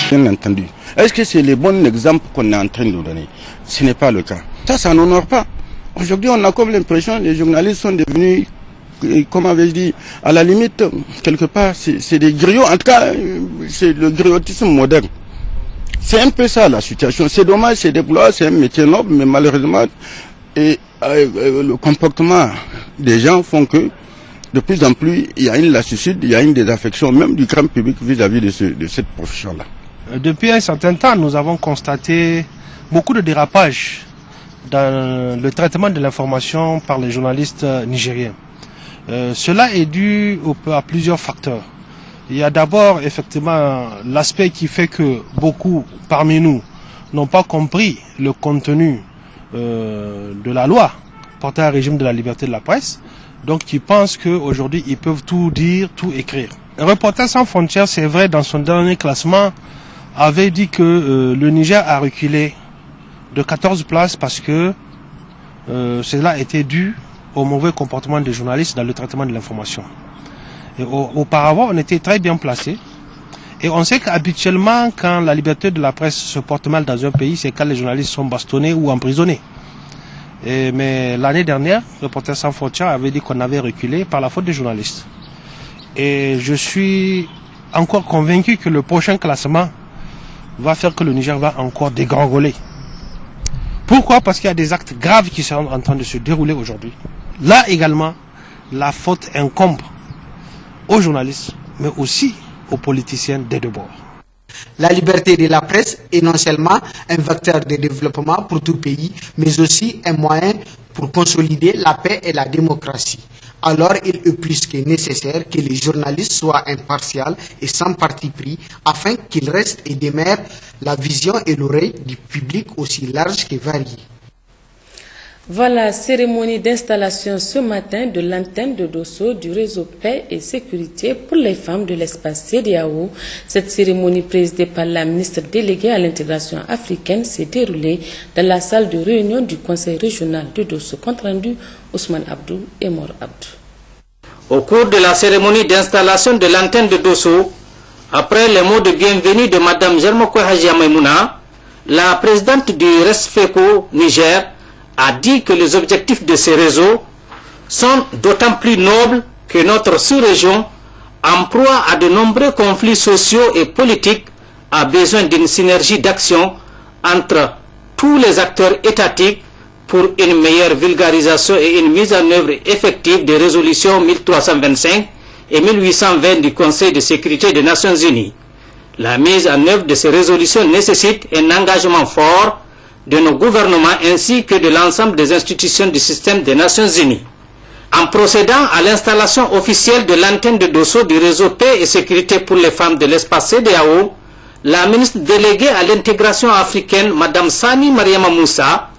Bien entendu. Est-ce que c'est les bons exemples qu'on est en train de donner? Ce n'est pas le cas. Ça n'honore pas. Aujourd'hui, on a comme l'impression que les journalistes sont devenus, comme avait dit, à la limite, quelque part, c'est des griots. En tout cas, c'est le griotisme moderne. C'est un peu ça la situation. C'est dommage, c'est déplorable, c'est un métier noble, mais malheureusement, le comportement des gens font que de plus en plus, il y a une lassitude, il y a une désaffection même du grand public vis-à-vis de cette profession-là. Depuis un certain temps, nous avons constaté beaucoup de dérapages dans le traitement de l'information par les journalistes nigériens. Cela est dû à plusieurs facteurs. Il y a d'abord effectivement l'aspect qui fait que beaucoup parmi nous n'ont pas compris le contenu de la loi portant un régime de la liberté de la presse, donc qui pensent qu'aujourd'hui ils peuvent tout dire, tout écrire. Reporters sans frontières, c'est vrai, dans son dernier classement, avait dit que le Niger a reculé de 14 places parce que cela était dû au mauvais comportement des journalistes dans le traitement de l'information. Auparavant, on était très bien placés. Et on sait qu'habituellement, quand la liberté de la presse se porte mal dans un pays, c'est quand les journalistes sont bastonnés ou emprisonnés. Mais l'année dernière, Reporters sans frontières avait dit qu'on avait reculé par la faute des journalistes. Et je suis encore convaincu que le prochain classement va faire que le Niger va encore dégringoler. Pourquoi? Parce qu'il y a des actes graves qui sont en train de se dérouler aujourd'hui. Là également, la faute incombe aux journalistes, mais aussi aux politiciens des deux bords. La liberté de la presse est non seulement un vecteur de développement pour tout pays, mais aussi un moyen pour consolider la paix et la démocratie. Alors il est plus que nécessaire que les journalistes soient impartials et sans parti pris, afin qu'ils restent et demeurent la vision et l'oreille du public aussi large que variée. Voilà, cérémonie d'installation ce matin de l'antenne de Dosso du réseau Paix et Sécurité pour les femmes de l'espace CEDEAO. Cette cérémonie présidée par la ministre déléguée à l'intégration africaine s'est déroulée dans la salle de réunion du conseil régional de Dosso. Compte rendu Ousmane Abdou et Mor Abdou. Au cours de la cérémonie d'installation de l'antenne de Dosso, après les mots de bienvenue de Mme Jermoko Hajia Maimouna, la présidente du RESFECO Niger a dit que les objectifs de ces réseaux sont d'autant plus nobles que notre sous-région, en proie à de nombreux conflits sociaux et politiques, a besoin d'une synergie d'action entre tous les acteurs étatiques pour une meilleure vulgarisation et une mise en œuvre effective des résolutions 1325 et 1820 du Conseil de sécurité des Nations Unies. La mise en œuvre de ces résolutions nécessite un engagement fort de nos gouvernements ainsi que de l'ensemble des institutions du système des Nations Unies. En procédant à l'installation officielle de l'antenne de Dosso du réseau Paix et Sécurité pour les femmes de l'espace CEDEAO, la ministre déléguée à l'intégration africaine, Mme Sani Mariama Moussa,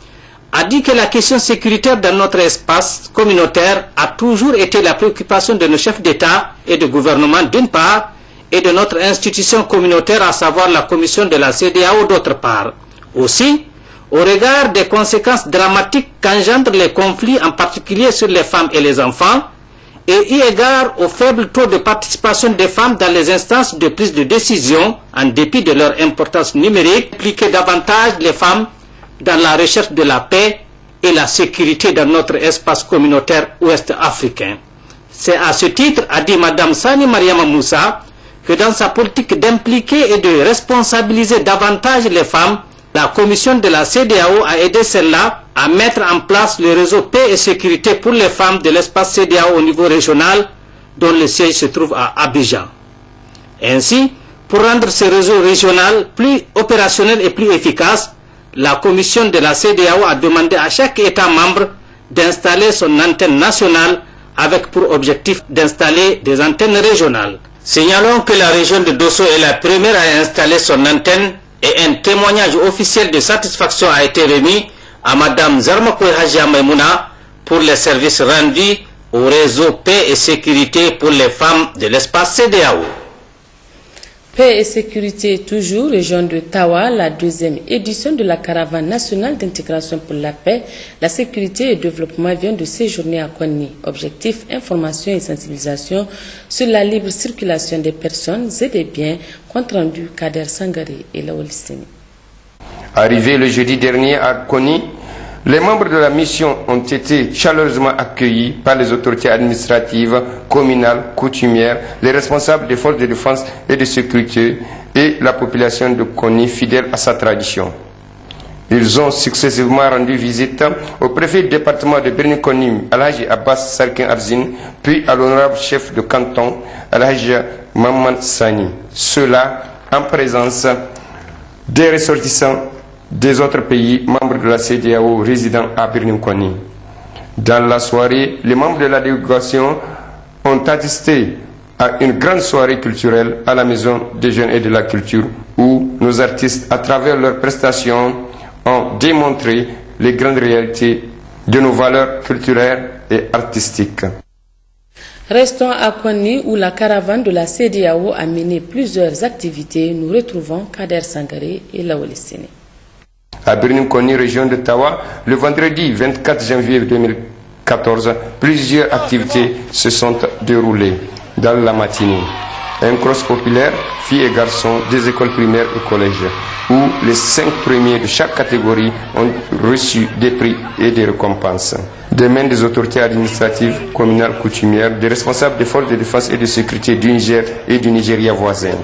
a dit que la question sécuritaire dans notre espace communautaire a toujours été la préoccupation de nos chefs d'État et de gouvernement d'une part, et de notre institution communautaire, à savoir la commission de la CEDEAO d'autre part. Aussi, au regard des conséquences dramatiques qu'engendrent les conflits, en particulier sur les femmes et les enfants, et eu égard au faible taux de participation des femmes dans les instances de prise de décision, en dépit de leur importance numérique, impliquer davantage les femmes dans la recherche de la paix et la sécurité dans notre espace communautaire ouest-africain. C'est à ce titre, a dit Mme Sani Mariama Moussa, que dans sa politique d'impliquer et de responsabiliser davantage les femmes, la commission de la CEDEAO a aidé celle-là à mettre en place le réseau Paix et Sécurité pour les femmes de l'espace CEDEAO au niveau régional, dont le siège se trouve à Abidjan. Ainsi, pour rendre ce réseau régional plus opérationnel et plus efficace, la commission de la CEDEAO a demandé à chaque État membre d'installer son antenne nationale avec pour objectif d'installer des antennes régionales. Signalons que la région de Dosso est la première à installer son antenne et un témoignage officiel de satisfaction a été remis à Mme Zarmako Hajia Maimouna pour les services rendus au réseau Paix et Sécurité pour les femmes de l'espace CEDEAO. Paix et sécurité toujours, région de Tawa, la deuxième édition de la caravane nationale d'intégration pour la paix, la sécurité et le développement vient de séjourner à Konni. Objectif, information et sensibilisation sur la libre circulation des personnes et des biens, compte rendu Kader Sangare et Lawal Seni. Arrivé le jeudi dernier à Konni, les membres de la mission ont été chaleureusement accueillis par les autorités administratives, communales, coutumières, les responsables des forces de défense et de sécurité et la population de Konni fidèle à sa tradition. Ils ont successivement rendu visite au préfet du département de Birni-Konni, Alhaji Abbas Sarkin Arzin, puis à l'honorable chef de canton, Alhaji Maman Sani. Cela en présence des ressortissants des autres pays membres de la CEDEAO résidant à Birni-Konni. Dans la soirée, les membres de la délégation ont assisté à une grande soirée culturelle à la Maison des Jeunes et de la Culture où nos artistes, à travers leurs prestations, ont démontré les grandes réalités de nos valeurs culturelles et artistiques. Restons à Konni où la caravane de la CEDEAO a mené plusieurs activités. Nous retrouvons Kader Sangare et Lawal Seni. À Birni-Konni, région de Tawa, le vendredi 24 janvier 2014, plusieurs activités se sont déroulées dans la matinée. Un cross populaire, filles et garçons des écoles primaires et collèges, où les 5 premiers de chaque catégorie ont reçu des prix et des récompenses. Des mains des autorités administratives, communales, coutumières, des responsables des forces de défense et de sécurité du Niger et du Nigeria voisin.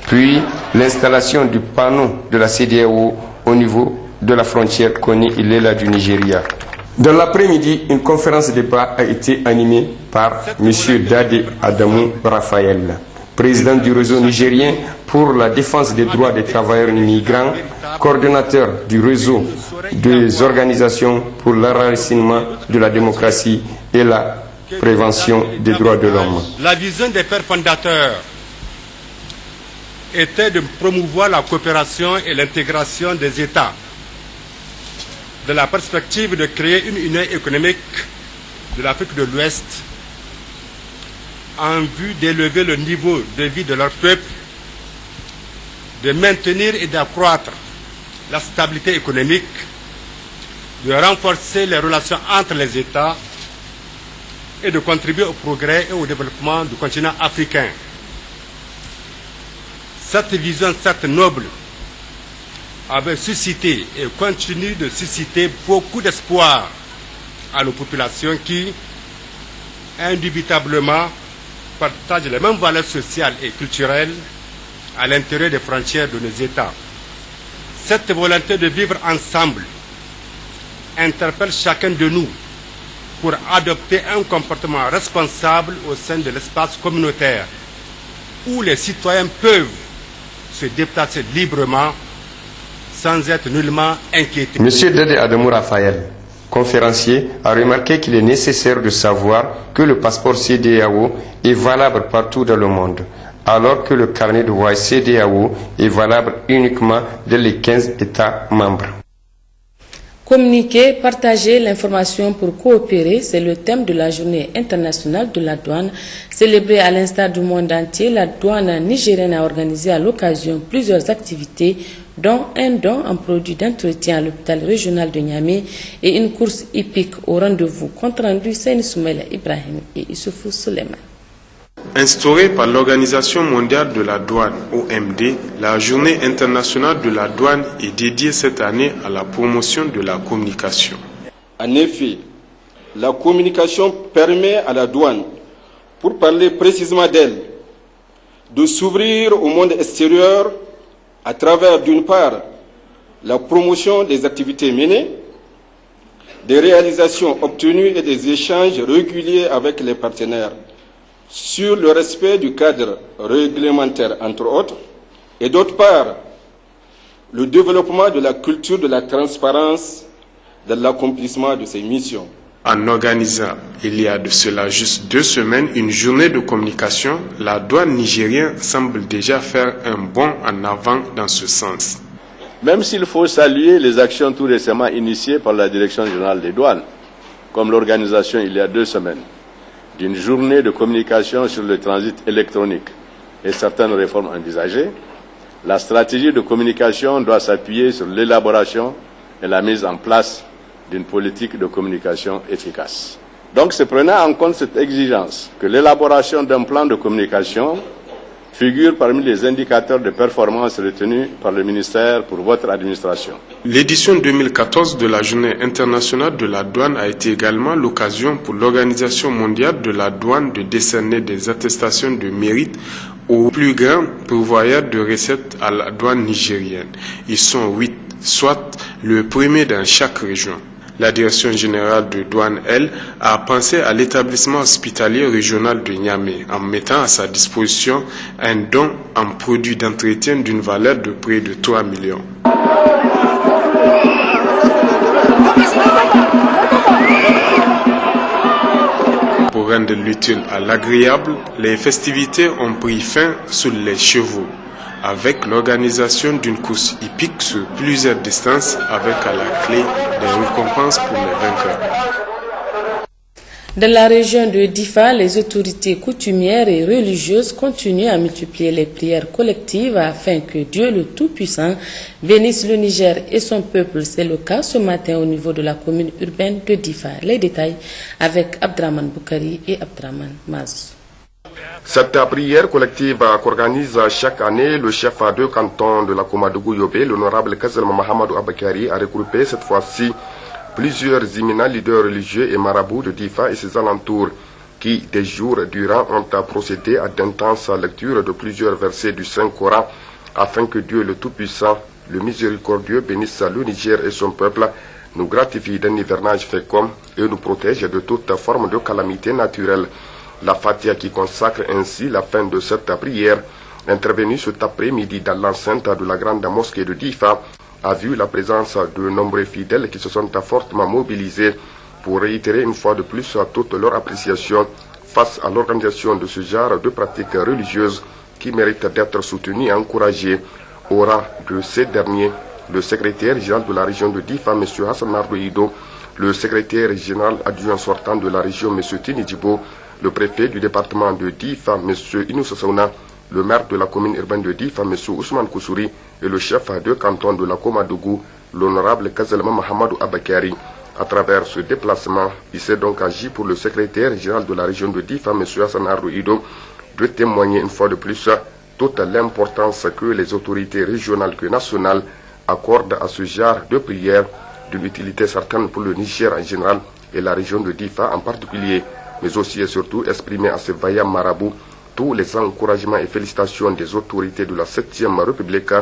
Puis, l'installation du panneau de la CEDEAO au niveau de la frontière Konni-Ilela du Nigeria. Dans l'après-midi, une conférence de débat a été animée par M. Dade Adamou Raphaël, président du réseau nigérien pour la défense des droits des travailleurs migrants, coordonnateur du réseau des organisations pour l'enracinement de la démocratie et la prévention des droits de l'homme. La vision des pères fondateurs était de promouvoir la coopération et l'intégration des États, de la perspective de créer une union économique de l'Afrique de l'Ouest en vue d'élever le niveau de vie de leur peuple, de maintenir et d'accroître la stabilité économique, de renforcer les relations entre les États et de contribuer au progrès et au développement du continent africain. Cette vision, certes noble, avait suscité et continue de susciter beaucoup d'espoir à nos populations qui, indubitablement, partagent les mêmes valeurs sociales et culturelles à l'intérieur des frontières de nos États. Cette volonté de vivre ensemble interpelle chacun de nous pour adopter un comportement responsable au sein de l'espace communautaire où les citoyens peuvent se déplacer librement sans être nullement inquiétés. M. Dade Adamou Raphaël, conférencier, a remarqué qu'il est nécessaire de savoir que le passeport CEDEAO est valable partout dans le monde, alors que le carnet de voyage CEDEAO est valable uniquement dans les 15 États membres. Communiquer, partager l'information pour coopérer, c'est le thème de la journée internationale de la douane. Célébrée à l'instar du monde entier, la douane nigérienne a organisé à l'occasion plusieurs activités, dont un don en produits d'entretien à l'hôpital régional de Niamey et une course hippique au rendez-vous. Compte rendu Seyni Soumaïla Ibrahim et Issoufou Suleiman. Instaurée par l'Organisation mondiale de la douane, OMD, la journée internationale de la douane est dédiée cette année à la promotion de la communication. En effet, la communication permet à la douane, pour parler précisément d'elle, de s'ouvrir au monde extérieur à travers, d'une part, la promotion des activités menées, des réalisations obtenues et des échanges réguliers avec les partenaires, sur le respect du cadre réglementaire, entre autres, et d'autre part, le développement de la culture de la transparence dans l'accomplissement de ces missions. En organisant, il y a de cela juste 2 semaines, une journée de communication, la douane nigérienne semble déjà faire un bond en avant dans ce sens. Même s'il faut saluer les actions tout récemment initiées par la Direction générale des douanes, comme l'organisation il y a 2 semaines, d'une journée de communication sur le transit électronique et certaines réformes envisagées, la stratégie de communication doit s'appuyer sur l'élaboration et la mise en place d'une politique de communication efficace. Donc c'est prenant en compte cette exigence que l'élaboration d'un plan de communication figure parmi les indicateurs de performance retenus par le ministère pour votre administration. L'édition 2014 de la Journée internationale de la douane a été également l'occasion pour l'Organisation mondiale de la douane de décerner des attestations de mérite aux plus grands pourvoyeurs de recettes à la douane nigérienne. Ils sont 8, soit le premier dans chaque région. La Direction générale de douane, elle, a pensé à l'établissement hospitalier régional de Niamey en mettant à sa disposition un don en produits d'entretien d'une valeur de près de 3 millions. Pour rendre l'utile à l'agréable, les festivités ont pris fin sous les chevaux, avec l'organisation d'une course hippique sur plusieurs distances avec à la clé des récompenses pour les vainqueurs. Dans la région de Difa, les autorités coutumières et religieuses continuent à multiplier les prières collectives afin que Dieu le Tout-Puissant bénisse le Niger et son peuple. C'est le cas ce matin au niveau de la commune urbaine de Difa. Les détails avec Abdraman Boukari et Abdraman Maz. Cette prière collective qu'organise chaque année le chef de canton de la Komadougou Yobé, l'honorable Kazelma Mahamadou Abakari, a regroupé cette fois-ci plusieurs éminents leaders religieux et marabouts de Difa et ses alentours qui, des jours durant, ont procédé à d'intenses lectures de plusieurs versets du Saint-Coran afin que Dieu le Tout-Puissant, le Miséricordieux, bénisse le Niger et son peuple, nous gratifie d'un hivernage fécond et nous protège de toute forme de calamité naturelle. La Fatiha qui consacre ainsi la fin de cette prière, intervenue cet après-midi dans l'enceinte de la grande mosquée de Difa, a vu la présence de nombreux fidèles qui se sont fortement mobilisés pour réitérer une fois de plus toute leur appréciation face à l'organisation de ce genre de pratiques religieuses qui méritent d'être soutenues et encouragées. Au rang de ces derniers, le secrétaire général de la région de Difa, M. Hassan Ardouido, le secrétaire général adjoint sortant de la région, M. Tini Djibo, le préfet du département de Difa, M. Inoussa Saouna, le maire de la commune urbaine de Difa, M. Ousmane Koussouri, et le chef de canton de la Komadougou, l'honorable Kazelma Mahamadou Abakari. À travers ce déplacement, il s'est donc agi pour le secrétaire général de la région de Difa, M. Hassan Ardouido, de témoigner une fois de plus toute l'importance que les autorités régionales que nationales accordent à ce genre de prière, d'une utilité certaine pour le Niger en général et la région de Difa en particulier, mais aussi et surtout exprimer à ces vaillants marabouts tous les encouragements et félicitations des autorités de la 7e République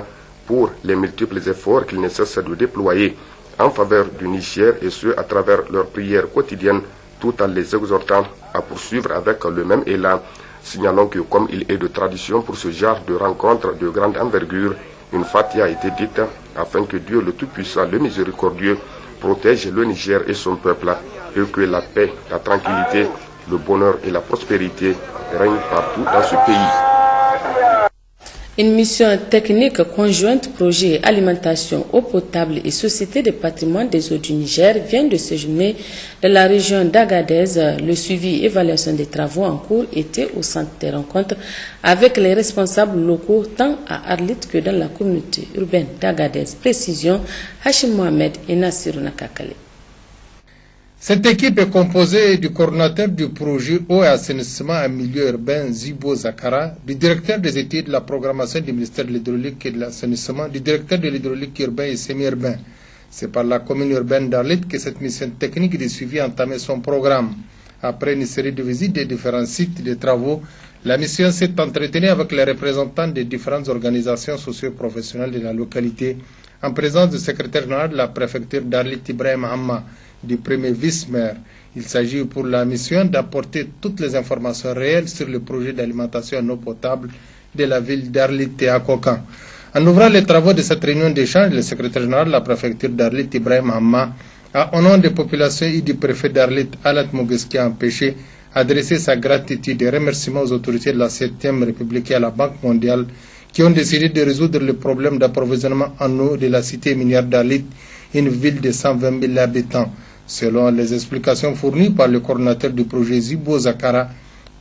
pour les multiples efforts qu'ils ne cessent de déployer en faveur du Niger et ce à travers leurs prières quotidiennes, tout en les exhortant à poursuivre avec le même élan. Signalons que comme il est de tradition pour ce genre de rencontres de grande envergure, une Fatiha a été dite afin que Dieu le Tout-Puissant, le Miséricordieux, protège le Niger et son peuple et que la paix, la tranquillité, le bonheur et la prospérité règnent partout dans ce pays. Une mission technique conjointe projet alimentation, eau potable et société de patrimoine des eaux du Niger vient de séjourner dans la région d'Agadez. Le suivi et évaluation des travaux en cours était au centre des rencontres avec les responsables locaux tant à Arlit que dans la communauté urbaine d'Agadez. Précision, Hachim Mohamed et Nassirou Nakakale. Cette équipe est composée du coordinateur du projet eau et assainissement en milieu urbain Zibo Zakara, du directeur des études de la programmation du ministère de l'hydraulique et de l'assainissement, du directeur de l'hydraulique urbain et semi-urbain. C'est par la commune urbaine d'Arlit que cette mission technique de suivi a entamé son programme. Après une série de visites des différents sites de travaux, la mission s'est entretenue avec les représentants des différentes organisations socio-professionnelles de la localité, en présence du secrétaire général de la préfecture d'Arlit Ibrahim Hamma, du premier vice-maire. Il s'agit pour la mission d'apporter toutes les informations réelles sur le projet d'alimentation en eau potable de la ville d'Arlit et Akokan. En ouvrant les travaux de cette réunion d'échange, le secrétaire général de la préfecture d'Arlit, Ibrahim Hamma, a, au nom des populations et du préfet d'Arlit, Alat Mogeski, empêché, adressé sa gratitude et remerciements aux autorités de la 7e République et à la Banque mondiale qui ont décidé de résoudre le problème d'approvisionnement en eau de la cité minière d'Arlit, une ville de 120 000 habitants. Selon les explications fournies par le coordinateur du projet Zibo Zakara,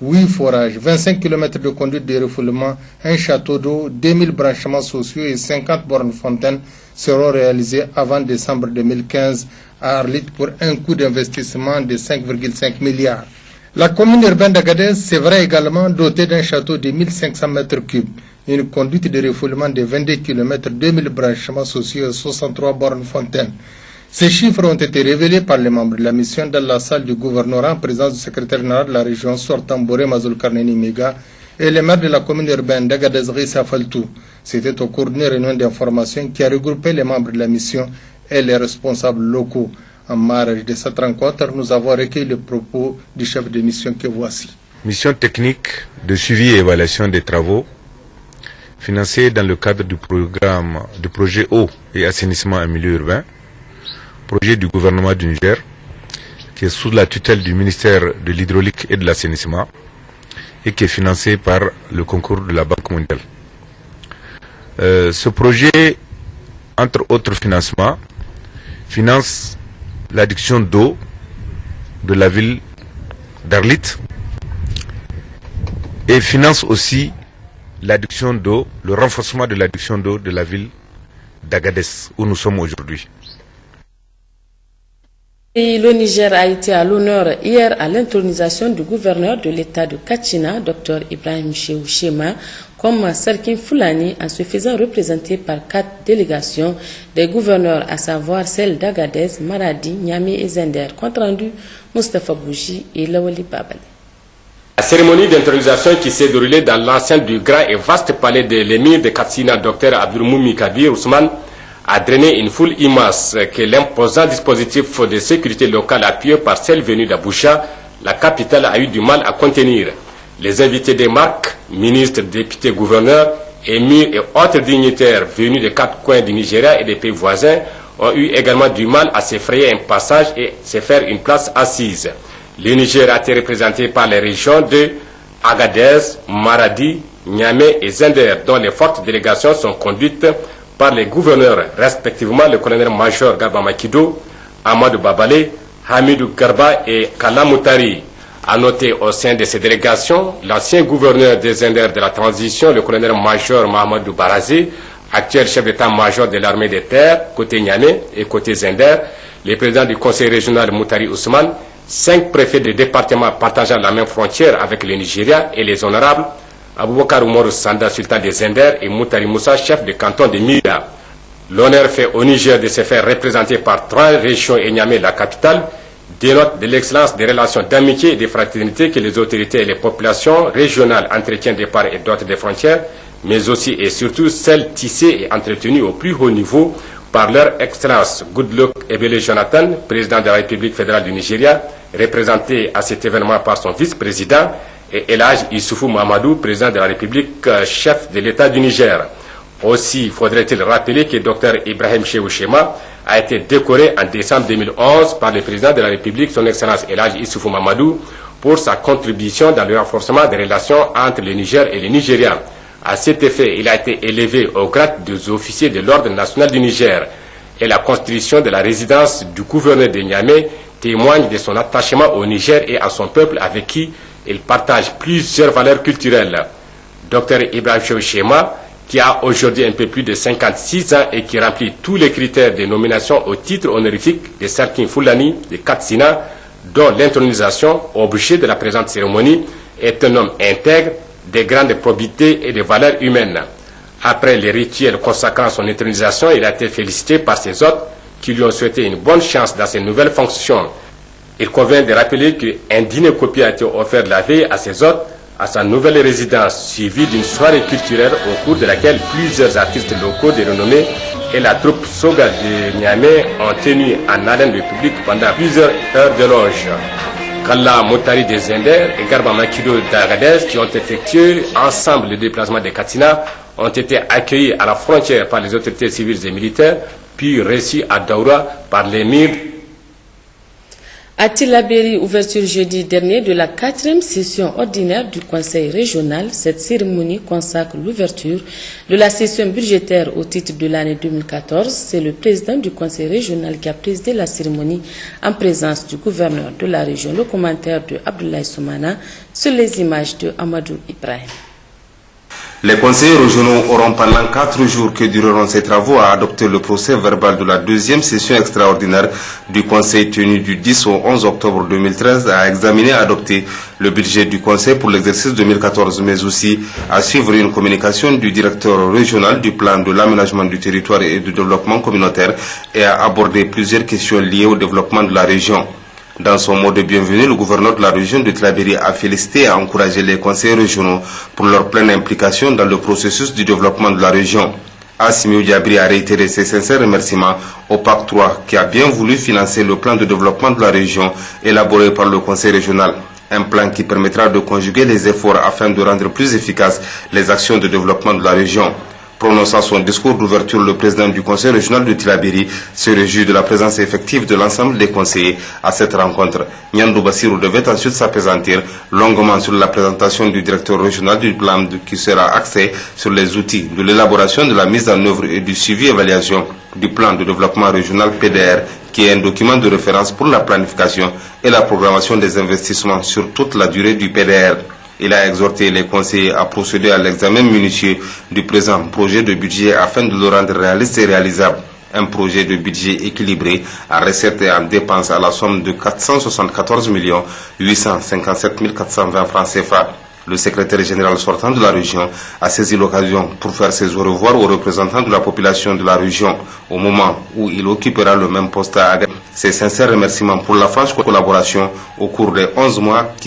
8 forages, 25 km de conduite de refoulement, un château d'eau, 2000 branchements sociaux et 50 bornes fontaines seront réalisés avant décembre 2015 à Arlit pour un coût d'investissement de 5,5 milliards. La commune urbaine d'Agadez sera également dotée d'un château de 1500 m3, une conduite de refoulement de 22 km, 2000 branchements sociaux et 63 bornes fontaines. Ces chiffres ont été révélés par les membres de la mission dans la salle du gouvernorat en présence du secrétaire général de la région sortant Boré Mazoul Karneni Mega et le maire de la commune urbaine d'Agadez Rissa Faltou. C'était au cours d'une réunion d'information qui a regroupé les membres de la mission et les responsables locaux. En marge de cette rencontre, nous avons recueilli les propos du chef de mission que voici. Mission technique de suivi et évaluation des travaux financés dans le cadre du programme du projet eau et assainissement en milieu urbain, projet du gouvernement du Niger, qui est sous la tutelle du ministère de l'hydraulique et de l'assainissement et qui est financé par le concours de la Banque mondiale. Ce projet, entre autres financements, finance l'adduction d'eau de la ville d'Arlit et finance aussi l'adduction d'eau, le renforcement de l'adduction d'eau de la ville d'Agadez, où nous sommes aujourd'hui. Et le Niger a été à l'honneur hier à l'intronisation du gouverneur de l'État de Kachina, Dr Ibrahim Cheikhou Chema, comme Sarkin Foulani, en se faisant représenter par 4 délégations des gouverneurs, à savoir celles d'Agadez, Maradi, Niamey et Zender. Compte rendu, Mustafa Bouji et Lawali Babali. La cérémonie d'intronisation qui s'est déroulée dans l'enceinte du grand et vaste palais de l'émir de Katsina, Dr Abdulmoumi Kabir Ousmane, a drainé une foule immense que l'imposant dispositif de sécurité locale appuyé par celle venue d'Abuja, la capitale, a eu du mal à contenir. Les invités des marques, ministres, députés, gouverneurs, émirs et autres dignitaires venus des 4 coins du Nigeria et des pays voisins ont eu également du mal à se frayer un passage et se faire une place assise. Le Niger a été représenté par les régions de Agadez, Maradi, Niamey et Zender, dont les fortes délégations sont conduites par les gouverneurs, respectivement le colonel-major Garba Makido, Amadou Babale, Hamidou Garba et Kala Moutari. À noter au sein de ces délégations, l'ancien gouverneur des Zender de la transition, le colonel-major Mahamadou Barazé, actuel chef d'état-major de l'armée des terres, côté Niamey et côté Zender, les présidents du conseil régional Moutari Ousmane, 5 préfets de départements partageant la même frontière avec le Nigeria et les honorables Aboubakar Oumarou Sanda, sultan des Zender, et Moutari Moussa, chef de canton de Mira. L'honneur fait au Niger de se faire représenter par 3 régions et Niamey, la capitale, dénote de l'excellence des relations d'amitié et de fraternité que les autorités et les populations régionales entretiennent de part et d'autre des frontières, mais aussi et surtout celles tissées et entretenues au plus haut niveau par leur excellence Goodluck Ebele Jonathan, président de la République fédérale du Nigeria, représenté à cet événement par son vice-président, et El Hadj Issoufou Mahamadou, président de la République, chef de l'État du Niger. Aussi faudrait-il rappeler que Dr Ibrahim Cheikhou Chema a été décoré en décembre 2011 par le président de la République, son excellence El Hadj Issoufou Mahamadou, pour sa contribution dans le renforcement des relations entre le Niger et le Nigeria. À cet effet, il a été élevé au grade des officiers de l'ordre national du Niger. Et la constitution de la résidence du gouverneur de Niamey témoigne de son attachement au Niger et à son peuple avec qui il partage plusieurs valeurs culturelles. Dr Ibrahim Cheikhou Chema, qui a aujourd'hui un peu plus de 56 ans et qui remplit tous les critères de nomination au titre honorifique de Sarkin Foulani de Katsina, dont l'intronisation, objet de la présente cérémonie, est un homme intègre, de grande probité et de valeurs humaines. Après les rituels consacrant son intronisation, il a été félicité par ses hôtes qui lui ont souhaité une bonne chance dans ses nouvelles fonctions. Il convient de rappeler qu'un dîner copié a été offert la veille à ses hôtes à sa nouvelle résidence, suivie d'une soirée culturelle au cours de laquelle plusieurs artistes locaux de renommée et la troupe Soga de Niamey ont tenu en haleine le public pendant plusieurs heures de loge. Kalla Moutari de Zender et Garba Makido d'Agadez, qui ont effectué ensemble le déplacement de Katsina, ont été accueillis à la frontière par les autorités civiles et militaires, puis reçus à Daoura par l'émir. À Tillabéri, ouverture jeudi dernier de la 4e session ordinaire du Conseil régional, cette cérémonie consacre l'ouverture de la session budgétaire au titre de l'année 2014. C'est le président du Conseil régional qui a présidé la cérémonie en présence du gouverneur de la région. Le commentaire de Abdoulaye Soumana sur les images de Amadou Ibrahim. Les conseillers régionaux auront pendant 4 jours que dureront ces travaux à adopter le procès verbal de la 2e session extraordinaire du Conseil tenu du 10 au 11 octobre 2013 à examiner et adopter le budget du Conseil pour l'exercice 2014, mais aussi à suivre une communication du directeur régional du plan de l'aménagement du territoire et du développement communautaire et à aborder plusieurs questions liées au développement de la région. Dans son mot de bienvenue, le gouverneur de la région de Tillabéri a félicité et encouragé les conseillers régionaux pour leur pleine implication dans le processus du développement de la région. Assimi Diabri a réitéré ses sincères remerciements au PAC 3 qui a bien voulu financer le plan de développement de la région élaboré par le conseil régional. Un plan qui permettra de conjuguer les efforts afin de rendre plus efficaces les actions de développement de la région. Prononçant son discours d'ouverture, le président du conseil régional de Tillabéri se réjouit de la présence effective de l'ensemble des conseillers à cette rencontre. Nyandou Bassirou devait ensuite s'appesantir longuement sur la présentation du directeur régional du plan qui sera axé sur les outils de l'élaboration, de la mise en œuvre et du suivi-évaluation du plan de développement régional PDR, qui est un document de référence pour la planification et la programmation des investissements sur toute la durée du PDR. Il a exhorté les conseillers à procéder à l'examen minutieux du présent projet de budget afin de le rendre réaliste et réalisable. Un projet de budget équilibré à recettes et en dépenses à la somme de 474 857 420 francs CFA. Le secrétaire général sortant de la région a saisi l'occasion pour faire ses au revoir aux représentants de la population de la région au moment où il occupera le même poste à Agadez. Ses sincères remerciements pour la franche collaboration au cours des 11 mois qui